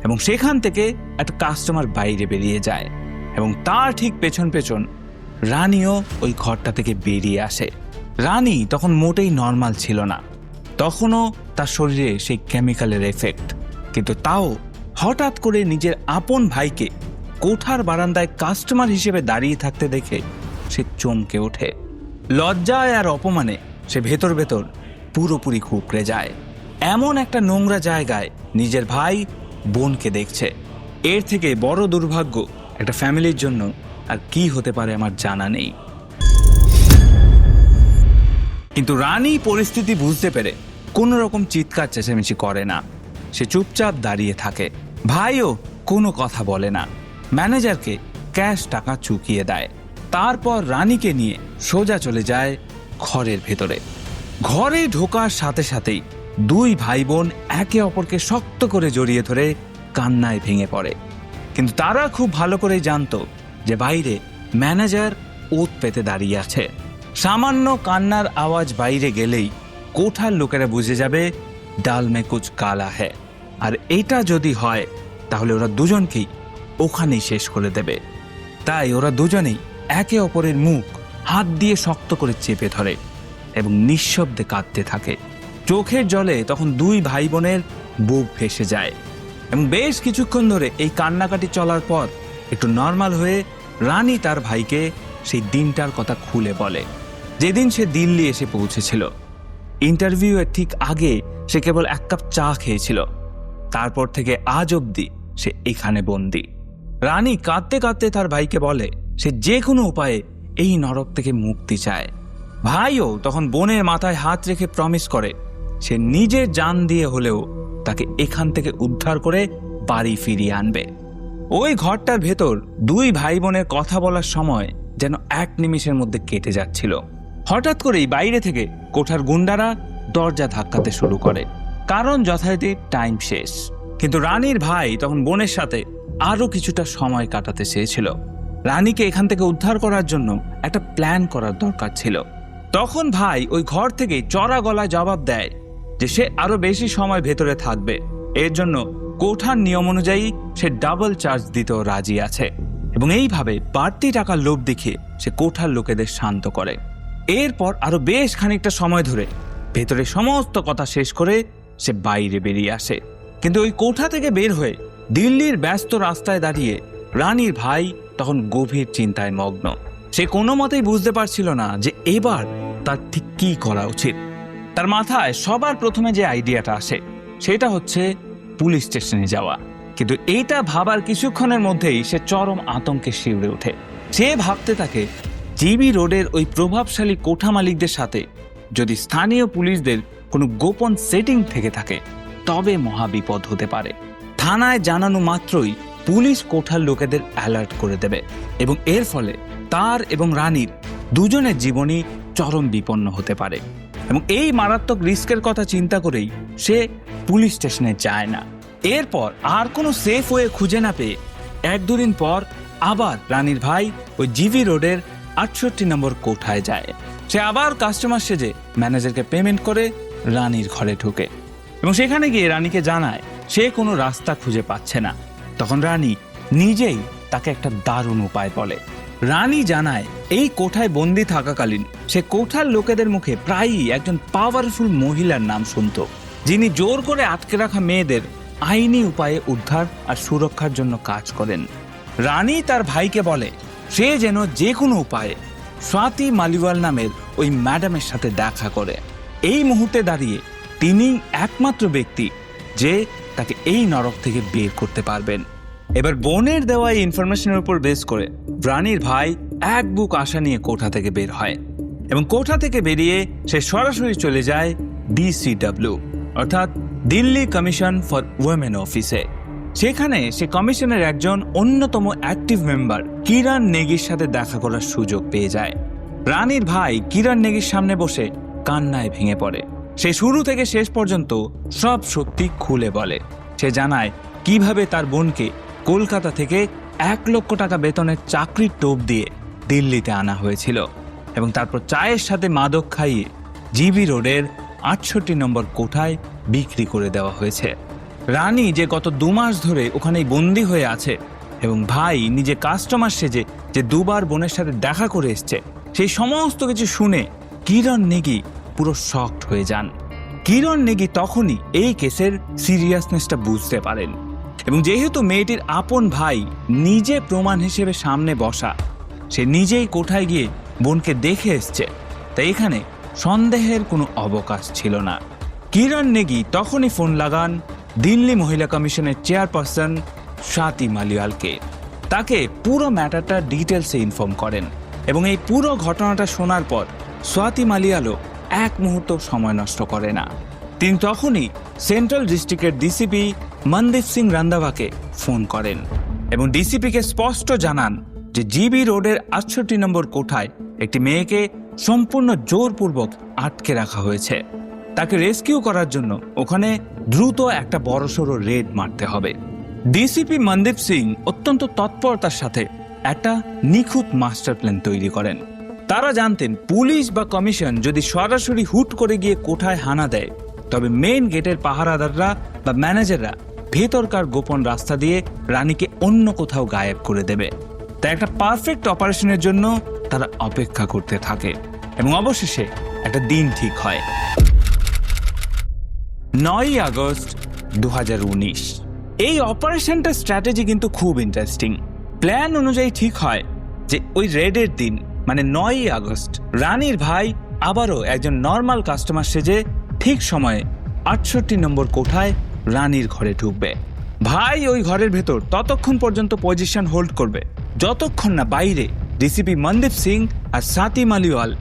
এবং সেখান থেকে একটা কাস্টমার বাইরে বেরিয়ে যায় এবং তার ঠিক পেছন পেছন রানীও ওই ঘরটা থেকে বেরিয়ে আসে। রানী তখন মোটেই নর্মাল ছিল না, তখনও তার শরীরে সেই কেমিক্যালের এফেক্ট। কিন্তু তাও হঠাৎ করে নিজের আপন ভাইকে কোঠার বারান্দায় কাস্টমার হিসেবে দাঁড়িয়ে থাকতে দেখে সে চমকে ওঠে। লজ্জায় আর অপমানে সে ভেতর ভেতর পুরোপুরি কুঁকড়ে যায়। এমন একটা নোংরা জায়গায় নিজের ভাই বোনকে দেখছে, এর থেকে বড় দুর্ভাগ্য একটা ফ্যামিলির জন্য আর কি হতে পারে আমার জানা নেই। কিন্তু রানী পরিস্থিতি বুঝতে পেরে কোনো রকম চিৎকার চেঁচামেচি করে না, সে চুপচাপ দাঁড়িয়ে থাকে। ভাইও কোনো কথা বলে না, ম্যানেজারকে ক্যাশ টাকা চুকিয়ে দেয়। তারপর রানীকে নিয়ে সোজা চলে যায় ঘরের ভেতরে। ঘরে ঢোকার সাথে সাথেই 2 ভাই বোন একে অপরকে শক্ত করে জড়িয়ে ধরে কান্নায় ভেঙে পড়ে। কিন্তু তারা খুব ভালো করেই জানতো যে বাইরে ম্যানেজার ওত পেতে দাঁড়িয়ে আছে। সামান্য কান্নার আওয়াজ বাইরে গেলেই কোঠার লোকেরা বুঝে যাবে ডাল মে কুছ কালা হ্যায়। আর এটা যদি হয় তাহলে ওরা দুজনকেই ওখানেই শেষ করে দেবে। তাই ওরা দুজনেই একে অপরের মুখ হাত দিয়ে শক্ত করে চেপে ধরে এবং নিঃশব্দে কাঁদতে থাকে। চোখের জলে তখন 2 ভাই বোনের বুক ভেসে যায়। এবং বেশ কিছুক্ষণ ধরে এই কান্নাকাটি চলার পর একটু নর্মাল হয়ে রানী তার ভাইকে সেই দিনটার কথা খুলে বলে, যেদিন সে দিল্লি এসে পৌঁছেছিল। ইন্টারভিউয়ের ঠিক আগে সে কেবল 1 কাপ চা খেয়েছিল। তারপর থেকে আজ অবধি সে এখানে বন্দী। রানী কাঁদতে কাঁদতে তার ভাইকে বলে সে যে কোনো উপায়ে এই নরক থেকে মুক্তি চায়। ভাইও তখন বোনের মাথায় হাত রেখে প্রমিস করে সে নিজের জান দিয়ে হলেও তাকে এখান থেকে উদ্ধার করে বাড়ি ফিরিয়ে আনবে। ওই ঘরটার ভেতর 2 ভাই বোনের কথা বলার সময় যেন 1 নিমিষের মধ্যে কেটে যাচ্ছিল। হঠাৎ করেই বাইরে থেকে কোঠার গুন্ডারা দরজা ধাক্কাতে শুরু করে, কারণ যথারীতি টাইম শেষ। কিন্তু রানীর ভাই তখন বোনের সাথে আরো কিছুটা সময় কাটাতে চেয়েছিল। রানীকে এখান থেকে উদ্ধার করার জন্য একটা প্ল্যান করার দরকার ছিল। তখন ভাই ওই ঘর থেকে চড়া গলায় জবাব দেয় যে সে আরো বেশি সময় ভেতরে থাকবে, এর জন্য কোঠার নিয়ম অনুযায়ী সে ডাবল চার্জ দিতেও রাজি আছে। এবং এইভাবে বাড়তি টাকার লোভ দেখিয়ে সে কোঠার লোকেদের শান্ত করে। এরপর আরো বেশ খানিকটা সময় ধরে ভেতরে সমস্ত কথা শেষ করে সে বাইরে বেরিয়ে আসে। কিন্তু ওই কোঠা থেকে বের হয়ে দিল্লির ব্যস্ত রাস্তায় দাঁড়িয়ে রানীর ভাই তখন গভীর চিন্তায় মগ্ন। সে কোনো মতেই বুঝতে পারছিল না যে এবার তার ঠিক কী করা উচিত। তার মাথায় সবার প্রথমে যে আইডিয়াটা আসে সেটা হচ্ছে পুলিশ স্টেশনে যাওয়া। কিন্তু এইটা ভাবার কিছুক্ষণের মধ্যেই সে চরম আতঙ্কে শিউরে ওঠে। সে ভাবতে থাকে জিবি রোডের ওই প্রভাবশালী কোঠা মালিকদের সাথে যদি স্থানীয় পুলিশদের কোনো গোপন সেটিং থেকে থাকে তবে মহাবিপদ হতে পারে। থানায় জানানো মাত্রই পুলিশ কোঠার লোকেদের অ্যালার্ট করে দেবে এবং এর ফলে তার এবং রানীর দুজনের জীবনই চরম বিপন্ন হতে পারে। এবং এই মারাত্মক রিস্কের কথা চিন্তা করেই সে পুলিশ স্টেশনে যায় না। এরপর আর কোনো সেফ ওয়ে খুঁজে না পেয়ে 1-2 দিন পর আবার রানীর ভাই ওই জিবি রোডের 68 নম্বর কোঠায় যায়। সে আবার কাস্টমার সেজে ম্যানেজারকে পেমেন্ট করে রানীর ঘরে ঢোকে এবং সেখানে গিয়ে রানীকে জানায় সে কোনো রাস্তা খুঁজে পাচ্ছে না। তখন রানী নিজেই তাকে একটা দারুণ উপায় বলে। রানী জানায় এই কোঠায় বন্দি থাকাকালীন সে কোঠার লোকেদের মুখে প্রায়ই একজন পাওয়ারফুল মহিলার নাম শুনত, যিনি জোর করে আটকে রাখা মেয়েদের আইনি উপায়ে উদ্ধার আর সুরক্ষার জন্য কাজ করেন। রানী তার ভাইকে বলে সে যেন যে কোনো উপায়ে স্বাতি মালিওয়াল নামের ওই ম্যাডামের সাথে দেখা করে। এই মুহূর্তে দাঁড়িয়ে তিনি একমাত্র ব্যক্তি যে তাকে এই নরক থেকে বের করতে পারবেন। এবার বোনের দেওয়া এই ইনফরমেশনের উপর বেস করে রানীর ভাই এক বুক আশা নিয়ে কোঠা থেকে বের হয় এবং কোঠা থেকে বেরিয়ে সে সরাসরি চলে যায় DCW অর্থাৎ দিল্লি কমিশন ফর উইমেন অফিসে। সেখানে সে কমিশনের একজন অন্যতম অ্যাক্টিভ মেম্বার কিরণ নেগির সাথে দেখা করার সুযোগ পেয়ে যায়। রানীর ভাই কিরণ নেগির সামনে বসে কান্নায় ভেঙে পড়ে। সে শুরু থেকে শেষ পর্যন্ত সব সত্যি খুলে বলে। সে জানায় কিভাবে তার বোনকে কলকাতা থেকে 1 লক্ষ টাকা বেতনের চাকরির টোপ দিয়ে দিল্লিতে আনা হয়েছিল এবং তারপর চায়ের সাথে মাদক খাইয়ে জিবি রোডের 68 নম্বর কোঠায় বিক্রি করে দেওয়া হয়েছে। রানী যে গত 2 মাস ধরে ওখানেই বন্দী হয়ে আছে এবং ভাই নিজে কাস্টমার সেজে যে 2 বার বোনের সাথে দেখা করে এসছে, সেই সমস্ত কিছু শুনে কিরণ নেগি পুরো শকড হয়ে যান। কিরণ নেগি তখনই এই কেসের সিরিয়াসনেসটা বুঝতে পারেন এবং যেহেতু মেয়েটির আপন ভাই নিজে প্রমাণ হিসেবে সামনে বসা, সে নিজেই কোঠায় গিয়ে বোনকে দেখে এসছে, তাই এখানে সন্দেহের কোনো অবকাশ ছিল না। কিরণ নেগি তখনই ফোন লাগান দিল্লি মহিলা কমিশনের চেয়ারপারসন স্বাতি মালিওয়ালকে। তাকে পুরো ম্যাটারটা ডিটেলসে ইনফর্ম করেন এবং এই পুরো ঘটনাটা শোনার পর স্বাতি মালিওয়ালও 1 মুহূর্ত সময় নষ্ট করে না। তিনি তখনই সেন্ট্রাল ডিস্ট্রিক্টের ডিসিপি মনদীপ সিং রান্ধাভাকে ফোন করেন এবং ডিসিপিকে স্পষ্ট জানান যে জিবি রোডের 68 নম্বর কোঠায় একটি মেয়েকে সম্পূর্ণ জোরপূর্বক আটকে রাখা হয়েছে। তাকে রেস্কিউ করার জন্য ওখানে দ্রুত একটা বড়সড় রেড মারতে হবে। ডিসিপি মনদীপ সিং অত্যন্ত তৎপরতার সাথে একটা নিখুঁত মাস্টার প্ল্যান তৈরি করেন। তারা জানতেন পুলিশ বা কমিশন যদি সরাসরি হুট করে গিয়ে কোঠায় হানা দেয়, তবে মেইন গেটের পাহারাদাররা বা ম্যানেজাররা ভেতরকার গোপন রাস্তা দিয়ে রানীকে অন্য কোথাও গায়েব করে দেবে। তাই একটা পারফেক্ট অপারেশনের জন্য তারা অপেক্ষা করতে থাকে এবং অবশেষে একটা দিন ঠিক হয়, 9ই আগস্ট 2019। এই অপারেশনটার স্ট্র্যাটেজি কিন্তু খুব ইন্টারেস্টিং। প্ল্যান অনুযায়ী ঠিক হয় যে ওই রেডের দিন মানে 9ই আগস্ট রানীর ভাই আবারও একজন নর্মাল কাস্টমার সেজে ঠিক সময়ে 68 নম্বর কোঠায় রানীর ঘরে ঢুকবে। ভাই ওই ঘরের ভেতর ততক্ষণ পর্যন্ত পজিশন হোল্ড করবে যতক্ষণ না বাইরে ডিসিপি মনদীপ সিং আর স্বাতি মালিওয়াল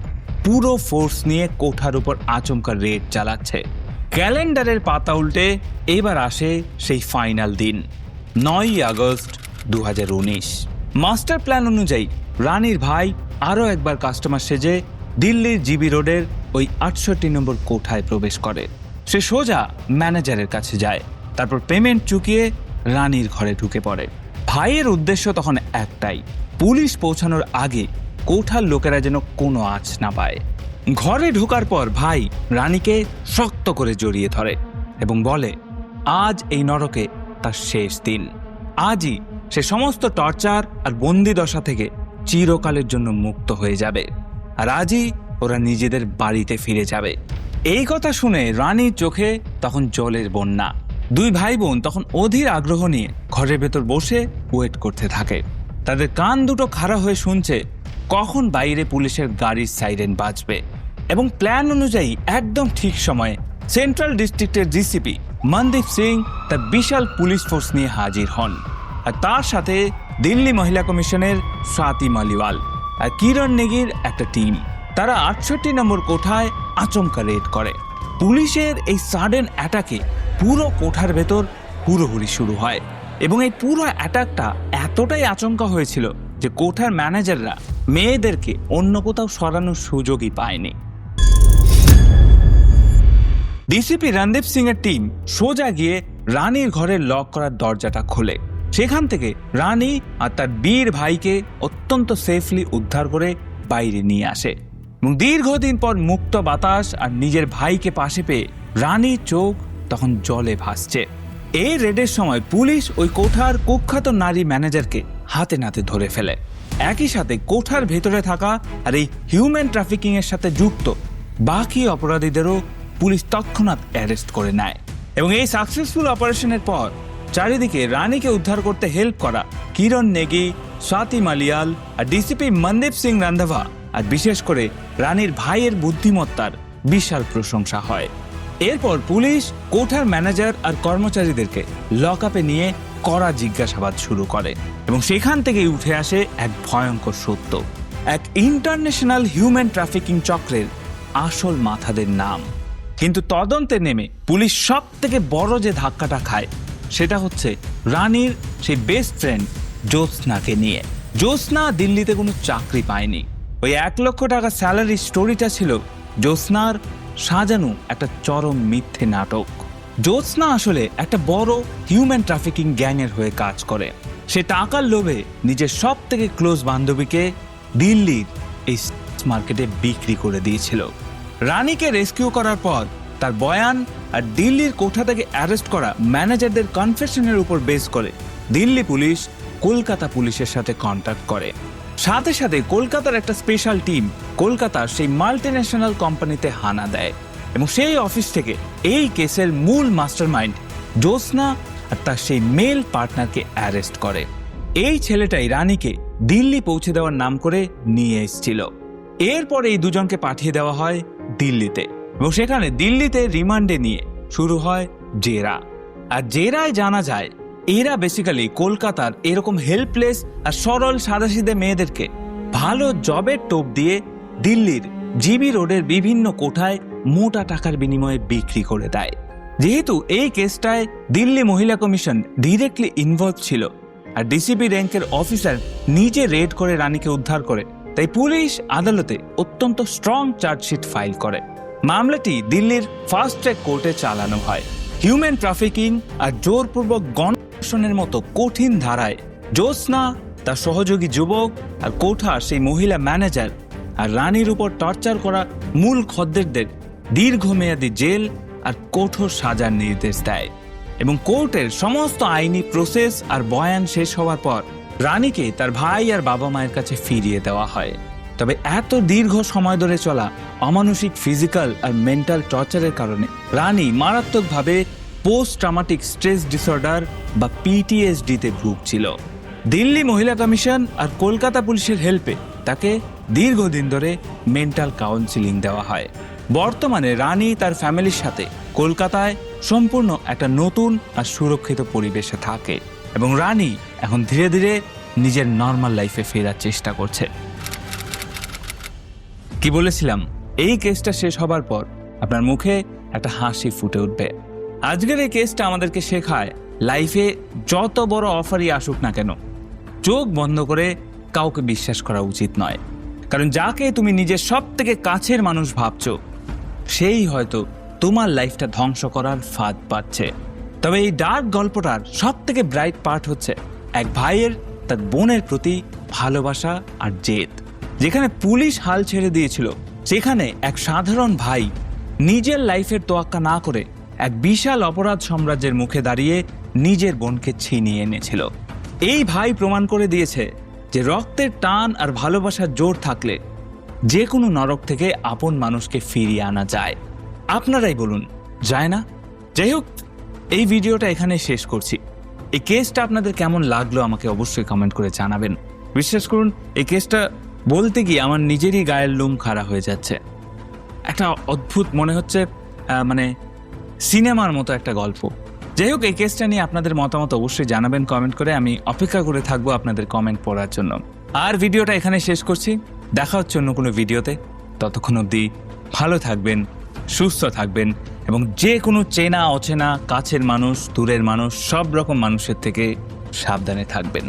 পুরো ফোর্স নিয়ে কোঠার উপর আচমকা রেড চালাচ্ছে। ক্যালেন্ডারের পাতা উল্টে এবার আসে সেই ফাইনাল দিন 9ই আগস্ট 2019। মাস্টার প্ল্যান অনুযায়ী রানীর ভাই আরও একবার কাস্টমার সেজে দিল্লির জিবি রোডের ওই 68 নম্বর কোঠায় প্রবেশ করে। সে সোজা ম্যানেজারের কাছে যায়, তারপর পেমেন্ট চুকিয়ে রানীর ঘরে ঢুকে পড়ে। ভাইয়ের উদ্দেশ্য তখন একটাই, পুলিশ পৌঁছানোর আগে কোঠার লোকেরা যেন কোনো আঁচ না পায়। ঘরে ঢোকার পর ভাই রানীকে শক্ত করে জড়িয়ে ধরে এবং বলে আজ এই নরকে তার শেষ দিন। আজই সে সমস্ত টর্চার আর বন্দি দশা থেকে চিরকালের জন্য মুক্ত হয়ে যাবে, আর আজই ওরা নিজেদের বাড়িতে ফিরে যাবে। এই কথা শুনে রানীর চোখে তখন জলের বন্যা। দুই ভাই বোন তখন অধীর আগ্রহ নিয়ে ঘরের ভেতর বসে ওয়েট করতে থাকে। তাদের কান দুটো খাড়া হয়ে শুনছে কখন বাইরে পুলিশের গাড়ির সাইরেন বাজবে। এবং প্ল্যান অনুযায়ী একদম ঠিক সময়ে সেন্ট্রাল ডিস্ট্রিক্টের ডিসিপি মনদীপ সিং তার বিশাল পুলিশ ফোর্স নিয়ে হাজির হন, আর তার সাথে দিল্লি মহিলা কমিশনের স্বাতি মালিওয়াল আর কিরণ নেগির একটা টিম। তারা 68 নম্বর কোঠায় আচমকা রেড করে। পুলিশের এই সাডেন অ্যাটাকে পুরো কোঠার ভেতর হুড়োহুড়ি শুরু হয় এবং এই পুরো অ্যাটাকটা এতটাই আচমকা হয়েছিল যে কোঠার ম্যানেজাররা মেয়েদেরকে অন্য কোথাও সরানোর সুযোগই পায়নি। ডিসিপি রণদীপ সিং এর টিম সোজা গিয়ে রানীর ঘরের লক করার দরজাটা খোলে। সেখান থেকে রানী আর তার বীর ভাইকে অত্যন্ত সেফলি উদ্ধার করে বাইরে নিয়ে আসে এবং দীর্ঘদিন পর মুক্ত বাতাস আর নিজের ভাইকে পাশে পেয়ে রানীর চোখ তখন জলে ভাসছে। এই রেডের সময় পুলিশ ওই কোঠার কুখ্যাত নারী ম্যানেজারকে হাতে নাতে ধরে ফেলে। একই সাথে কোঠার ভেতরে থাকা আর এই হিউম্যান ট্রাফিকিং এর সাথে যুক্ত বাকি অপরাধীদেরও পুলিশ তৎক্ষণাৎ অ্যারেস্ট করে নেয়। এবং এই সাকসেসফুল অপারেশনের পর চারিদিকে রানীকে উদ্ধার করতে হেল্প করা কিরণ নেগি, স্বাতি মালিয়াল আর ডিসিপি মনদীপ সিং রান্ধাভা আর বিশেষ করে রানীর ভাইয়ের বুদ্ধিমত্তার বিশাল প্রশংসা হয়। এরপর পুলিশ কোঠার ম্যানেজার আর কর্মচারীদেরকে লকআপে নিয়ে কড়া জিজ্ঞাসাবাদ শুরু করে এবং সেখান থেকেই উঠে আসে এক ভয়ঙ্কর সত্য, এক ইন্টারন্যাশনাল হিউম্যান ট্রাফিকিং চক্রের আসল মাথাদের নাম। কিন্তু তদন্তে নেমে পুলিশ সব থেকে বড় যে ধাক্কাটা খায় সেটা হচ্ছে রানীর সেই বেস্ট ফ্রেন্ড জ্যোৎস্নাকে নিয়ে। জ্যোৎস্না দিল্লিতে কোনো চাকরি পায়নি। ওই 1 লক্ষ টাকা স্যালারি স্টোরিটা ছিল জ্যোৎস্নার সাজানো একটা চরম মিথ্যে নাটক। জ্যোৎস্না আসলে একটা বড় হিউম্যান ট্রাফিকিং গ্যাংয়ের হয়ে কাজ করে। সে টাকার লোভে নিজের সব থেকে ক্লোজ বান্ধবীকে দিল্লির এই মার্কেটে বিক্রি করে দিয়েছিল। রানীকে রেস্কিউ করার পর তার বয়ান আর দিল্লির কোঠা থেকে অ্যারেস্ট করা ম্যানেজারদের কনফেশনের উপর বেস করে দিল্লি পুলিশ কলকাতা পুলিশের সাথে কন্ট্যাক্ট করে। সাথে সাথে কলকাতার একটা স্পেশাল টিম কলকাতার সেই মাল্টিন্যাশনাল কোম্পানিতে হানা দেয় এবং সেই অফিস থেকে এই কেসের মূল মাস্টারমাইন্ড জ্যোৎস্না আর তার সেই মেল পার্টনারকে অ্যারেস্ট করে। এই ছেলেটাই রানীকে দিল্লি পৌঁছে দেওয়ার নাম করে নিয়ে এসেছিল। এরপর এই দুজনকে পাঠিয়ে দেওয়া হয় দিল্লিতে এবং সেখানে দিল্লিতে রিমান্ডে নিয়ে শুরু হয় জেরা। আর জেরায় জানা যায় এরা বেসিক্যালি কলকাতার এরকম হেল্পলেস আর সরল সাদাসিধে মেয়েদেরকে ভালো জবের টোপ দিয়ে দিল্লির জিবি রোডের বিভিন্ন কোঠায় মোটা টাকার বিনিময়ে বিক্রি করে দেয়। যেহেতু এই কেসটায় দিল্লি মহিলা কমিশন ডিরেক্টলি ইনভলভ ছিল আর ডিসিপি র্যাঙ্কের অফিসার নিজে রেড করে রানীকে উদ্ধার করে, তাই পুলিশ আদালতে অত্যন্ত স্ট্রং চার্জশিট ফাইল করে। মামলাটি দিল্লির ফাস্ট ট্র্যাক কোর্টে চালানো হয়। হিউম্যান ট্রাফিকিং আর জোরপূর্বক গণধর্ষণের মতো কঠিন ধারায় জ্যোৎস্না, তার সহযোগী যুবক আর কোঠা সেই মহিলা ম্যানেজার আর রানীর উপর টর্চার করা মূল খদ্দেরদের দীর্ঘমেয়াদী জেল আর কঠোর সাজার নির্দেশ দেয় এবং কোর্টের সমস্ত আইনি প্রসেস আর বয়ান শেষ হওয়ার পর রানীকে তার ভাই আর বাবা মায়ের কাছে ফিরিয়ে দেওয়া হয়। তবে এত দীর্ঘ সময় ধরে চলা অমানসিক ফিজিক্যাল আর মেন্টাল টর্চারের কারণে রানী মারাত্মকভাবে পোস্ট ট্রমাটিক স্ট্রেস ডিসঅর্ডার বা পিটিএসডিতে ভুগছিল। দিল্লি মহিলা কমিশন আর কলকাতা পুলিশের হেল্পে তাকে দীর্ঘদিন ধরে মেন্টাল কাউন্সিলিং দেওয়া হয়। বর্তমানে রানী তার ফ্যামিলির সাথে কলকাতায় সম্পূর্ণ একটা নতুন আর সুরক্ষিত পরিবেশে থাকে এবং রানী এখন ধীরে ধীরে নিজের নর্মাল লাইফে ফেরার চেষ্টা করছে। কি বলেছিলাম, এই কেসটা শেষ হবার পর আপনার মুখে একটা হাসি ফুটে উঠবে। আজকের এই কেসটা আমাদেরকে শেখায় লাইফে যত বড় অফারই আসুক না কেন, চোখ বন্ধ করে কাউকে বিশ্বাস করা উচিত নয়। কারণ যাকে তুমি নিজের সব থেকে কাছের মানুষ ভাবছো সেই হয়তো তোমার লাইফটা ধ্বংস করার ফাঁদ পাচ্ছে। তবে এই ডার্ক গল্পটার সব থেকে ব্রাইট পার্ট হচ্ছে এক ভাইয়ের তার বোনের প্রতি ভালোবাসা আর জেদ। যেখানে পুলিশ হাল ছেড়ে দিয়েছিল, সেখানে এক সাধারণ ভাই নিজের লাইফের তোয়াক্কা না করে এক বিশাল অপরাধ সাম্রাজ্যের মুখে দাঁড়িয়ে নিজের বোনকে ছিনিয়ে এনেছিল। এই ভাই প্রমাণ করে দিয়েছে যে রক্তের টান আর ভালোবাসার জোর থাকলে যে কোনো নরক থেকে আপন মানুষকে ফিরিয়ে আনা যায়। আপনারাই বলুন, যায় না? যাই হোক, এই ভিডিওটা এখানে শেষ করছি। এই কেসটা আপনাদের কেমন লাগলো আমাকে অবশ্যই কমেন্ট করে জানাবেন। বিশ্বাস করুন, এই কেসটা বলতে গিয়ে আমার নিজেরই গায়ের লোম খাড়া হয়ে যাচ্ছে। একটা অদ্ভুত মনে হচ্ছে, মানে সিনেমার মতো একটা গল্প। যাই হোক, এই কেসটা নিয়ে আপনাদের মতামত অবশ্যই জানাবেন কমেন্ট করে। আমি অপেক্ষা করে থাকবো আপনাদের কমেন্ট পড়ার জন্য। আর ভিডিওটা এখানে শেষ করছি। দেখা হচ্ছে অন্য কোনো ভিডিওতে। ততক্ষণ অবধি ভালো থাকবেন, সুস্থ থাকবেন এবং যে কোনো চেনা অচেনা কাছের মানুষ দূরের মানুষ সব রকম মানুষের থেকে সাবধানে থাকবেন।